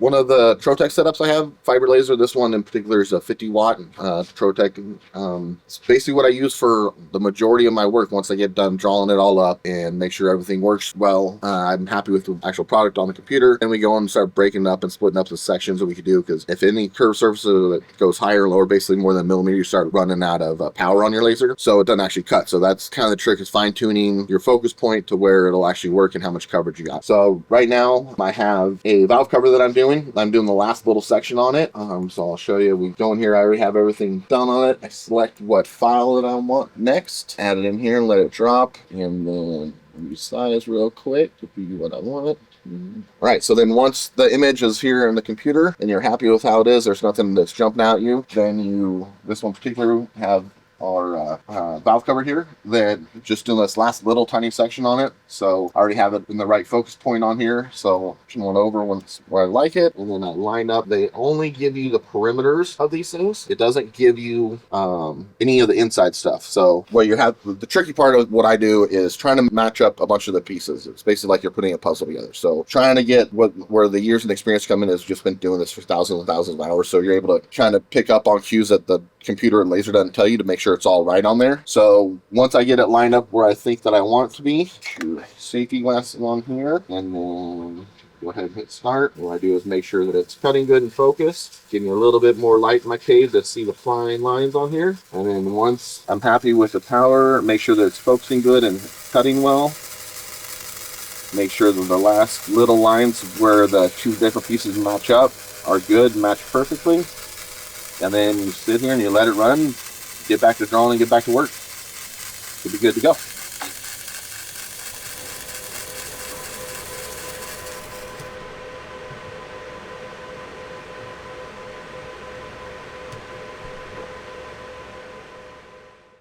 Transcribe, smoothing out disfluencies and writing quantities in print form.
One of the Trotec setups I have, fiber laser, this one in particular is a 50 watt Trotec. It's basically what I use for the majority of my work. Once I get done drawing it all up and make sure everything works well, I'm happy with the actual product on the computer. And we go and start breaking up and splitting up the sections that we could do, because if any curved surface that goes higher or lower, basically more than a millimeter, you start running out of power on your laser. So it doesn't actually cut. So that's kind of the trick, is fine tuning your focus point to where it'll actually work and how much coverage you got. So right now I have a valve cover that I'm doing the last little section on it. So I'll show you. We go in here. I already have everything done on it. I select what file that I want next, add it in here and let it drop, and then resize real quick to be what I want it. All right, so then once the image is here in the computer and you're happy with how it is, there's nothing that's jumping out at you, then this one particular, have our valve cover here that just doing this last little tiny section on it. So I already have it in the right focus point on here, so turn one over once where I like it, and then I line up. They only give you the perimeters of these things. It doesn't give you any of the inside stuff. So what you have, the tricky part of what I do is trying to match up a bunch of the pieces. It's basically like you're putting a puzzle together. So trying to get where the years and experience come in is just been doing this for thousands and thousands of hours. So you're able to kind of pick up on cues that the computer and laser doesn't tell you, to make sure it's all right on there. So once I get it lined up where I think that I want it to be, safety glasses on here, and then go ahead and hit start. What I do is make sure that it's cutting good and focused, giving me a little bit more light in my cave to see the fine lines on here. And then once I'm happy with the power, make sure that it's focusing good and cutting well. Make sure that the last little lines where the two different pieces match up are good, match perfectly. And then you sit here and you let it run, get back to drawing and get back to work. You'll be good to go.